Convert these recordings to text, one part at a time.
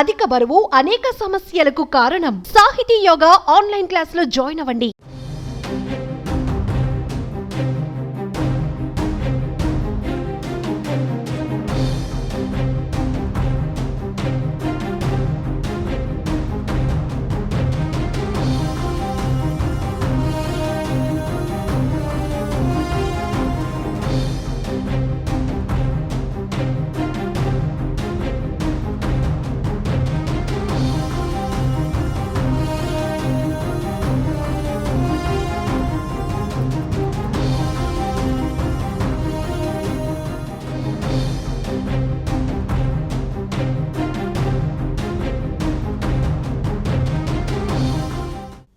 అధిక బరువు అనేక సమస్యలకు కారణం. సాహితీ యోగా ఆన్లైన్ క్లాసులో జాయిన్ అవ్వండి.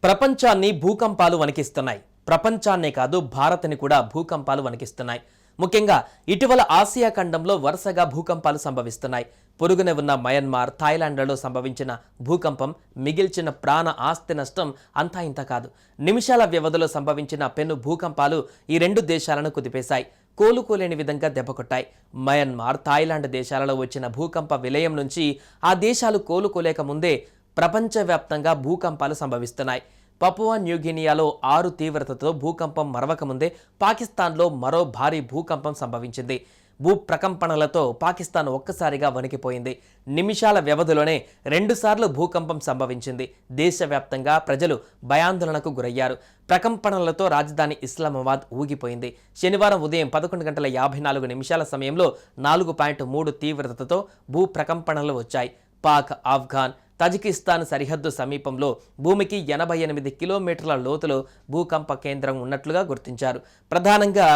ప్రపంచాన్ని భూకంపాలు వణికిస్తున్నాయి. ప్రపంచాన్నే కాదు భారత్ని కూడా భూకంపాలు వణికిస్తున్నాయి. ముఖ్యంగా ఇటీవల ఆసియా ఖండంలో వరుసగా భూకంపాలు సంభవిస్తున్నాయి. పొరుగునే ఉన్న మయన్మార్, థాయిలాండ్లలో సంభవించిన భూకంపం మిగిల్చిన ప్రాణ ఆస్తి నష్టం అంతా ఇంత కాదు. నిమిషాల వ్యవధిలో సంభవించిన పెను భూకంపాలు ఈ రెండు దేశాలను కుదిపేశాయి. కోలుకోలేని విధంగా దెబ్బకొట్టాయి. మయన్మార్, థాయిలాండ్ దేశాలలో వచ్చిన భూకంప విలయం నుంచి ఆ దేశాలు కోలుకోలేక ముందే ప్రపంచవ్యాప్తంగా భూకంపాలు సంభవిస్తున్నాయి. పపువా న్యూగినియాలో 6 తీవ్రతతో భూకంపం మరవకముందే పాకిస్తాన్లో మరో భారీ భూకంపం సంభవించింది. భూ ప్రకంపనలతో పాకిస్తాన్ ఒక్కసారిగా వణికిపోయింది. నిమిషాల వ్యవధిలోనే 2 సార్లు భూకంపం సంభవించింది. దేశవ్యాప్తంగా ప్రజలు భయాందోళనకు గురయ్యారు. ప్రకంపనలతో రాజధాని ఇస్లామాబాద్ ఊగిపోయింది. శనివారం ఉదయం 11:54 సమయంలో 4.3 తీవ్రతతో భూ ప్రకంపనలు వచ్చాయి. పాక్, ఆఫ్ఘాన్, తజికిస్తాన్ సరిహద్దు సమీపంలో భూమికి 88 కిలోమీటర్ల లోతులో భూకంప కేంద్రం ఉన్నట్లుగా గుర్తించారు. ప్రధానంగా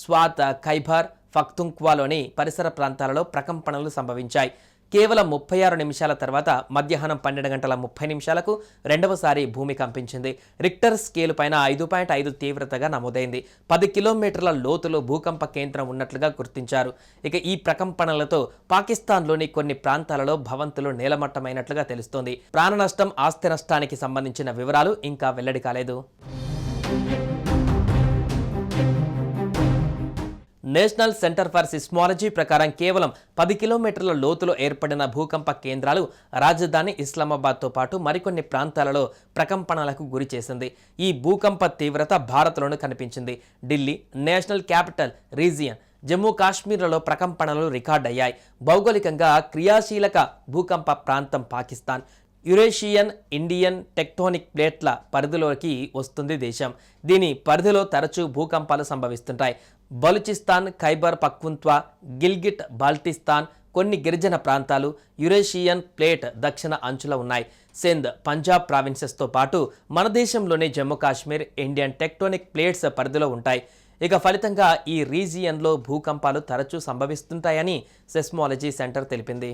స్వాత్, ఖైబర్ పఖ్తుంఖ్వాలోని పరిసర ప్రాంతాలలో ప్రకంపనలు సంభవించాయి. కేవలం 36 నిమిషాల తర్వాత మధ్యాహ్నం 12:30 రెండవసారి భూమి కంపించింది. రిక్టర్ స్కేలు పైన 5.5 తీవ్రతగా నమోదైంది. 10 కిలోమీటర్ల లోతులో భూకంప కేంద్రం ఉన్నట్లుగా గుర్తించారు. ఇక ఈ ప్రకంపనలతో పాకిస్తాన్లోని కొన్ని ప్రాంతాలలో భవంతులు నేలమట్టమైనట్లుగా తెలుస్తోంది. ప్రాణ నష్టం, ఆస్తి నష్టానికి సంబంధించిన వివరాలు ఇంకా వెల్లడి కాలేదు. నేషనల్ సెంటర్ ఫర్ సిస్మాలజీ ప్రకారం కేవలం 10 కిలోమీటర్ల లోతులో ఏర్పడిన భూకంప కేంద్రాలు రాజధాని ఇస్లామాబాద్తో పాటు మరికొన్ని ప్రాంతాలలో ప్రకంపనలకు గురి చేసింది. ఈ భూకంప తీవ్రత భారత్లోనూ కనిపించింది. Delhi, national capital region, Jammu కాశ్మీర్లలో ప్రకంపనలు రికార్డయ్యాయి. భౌగోళికంగా క్రియాశీలక భూకంప ప్రాంతం పాకిస్తాన్. యురేషియన్ ఇండియన్ టెక్టోనిక్ ప్లేట్ల పరిధిలోకి వస్తుంది దేశం. దీని పరిధిలో తరచూ భూకంపాలు సంభవిస్తుంటాయి. బలూచిస్తాన్, ఖైబర్ పఖ్తుంఖ్వా, గిల్గిట్ బాల్టిస్తాన్, కొన్ని గిరిజన ప్రాంతాలు యురేషియన్ ప్లేట్ దక్షిణ అంచుల ఉన్నాయి. సింధ్, పంజాబ్ ప్రావిన్సెస్తో పాటు మన దేశంలోని Jammu Kashmir Indian tectonic plates పరిధిలో ఉంటాయి. ఇక ఫలితంగా ఈ రీజియన్లో భూకంపాలు తరచూ సంభవిస్తుంటాయని సెస్మాలజీ సెంటర్ తెలిపింది.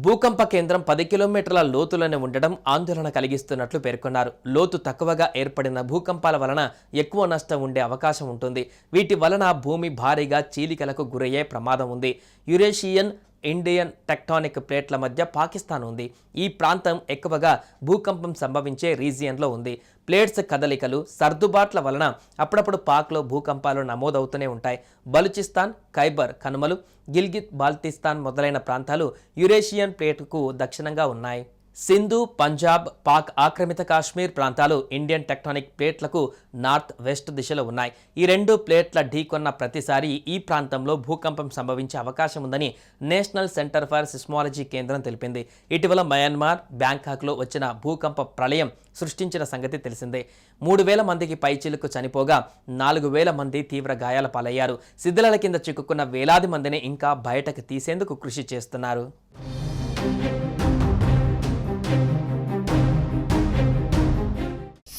భూకంప కేంద్రం 10 కిలోమీటర్ల లోతులోనే ఉండడం ఆందోళన కలిగిస్తున్నట్లు పేర్కొన్నారు. లోతు తక్కువగా ఏర్పడిన భూకంపాల వలన ఎక్కువ నష్టం ఉండే అవకాశం ఉంటుంది. వీటి వలన భూమి భారీగా చీలికలకు గురయ్యే ప్రమాదం ఉంది. యురేషియన్ ఇండియన్ టెక్టానిక్ ప్లేట్ల మధ్య పాకిస్తాన్ ఉంది. ఈ ప్రాంతం ఎక్కువగా భూకంపం సంభవించే రీజియన్లో ఉంది. ప్లేట్స్ కదలికలు, సర్దుబాట్ల వలన అప్పుడప్పుడు పాక్లో భూకంపాలు నమోదవుతూనే ఉంటాయి. బలూచిస్తాన్, ఖైబర్ కనుమలు, గిల్గిత్ బాల్టిస్తాన్ మొదలైన ప్రాంతాలు యురేషియన్ ప్లేట్కు దక్షిణంగా ఉన్నాయి. సింధు, పంజాబ్, పాక్ ఆక్రమిత కాశ్మీర్ ప్రాంతాలు ఇండియన్ టెక్టానిక్ ప్లేట్లకు నార్త్ వెస్ట్ దిశలో ఉన్నాయి. ఈ 2 ప్లేట్ల ఢీకొన్న ప్రతిసారి ఈ ప్రాంతంలో భూకంపం సంభవించే అవకాశం ఉందని నేషనల్ సెంటర్ ఫర్ సిస్మాలజీ కేంద్రం తెలిపింది. ఇటీవల మయన్మార్, బ్యాంకాక్లో వచ్చిన భూకంప ప్రళయం సృష్టించిన సంగతి తెలిసిందే. 3,000 మందికి పైచిలుకు చనిపోగా 4,000 మంది తీవ్ర గాయాల పాలయ్యారు. శిథిలాల కింద చిక్కుకున్న వేలాది మందిని ఇంకా బయటకు తీసేందుకు కృషి చేస్తున్నారు.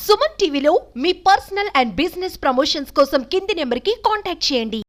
సుమన్ టీవీలో మీ పర్సనల్ అండ్ బిజినెస్ ప్రమోషన్స్ కోసం కింది నెంబర్కి కాంటాక్ట్ చేయండి.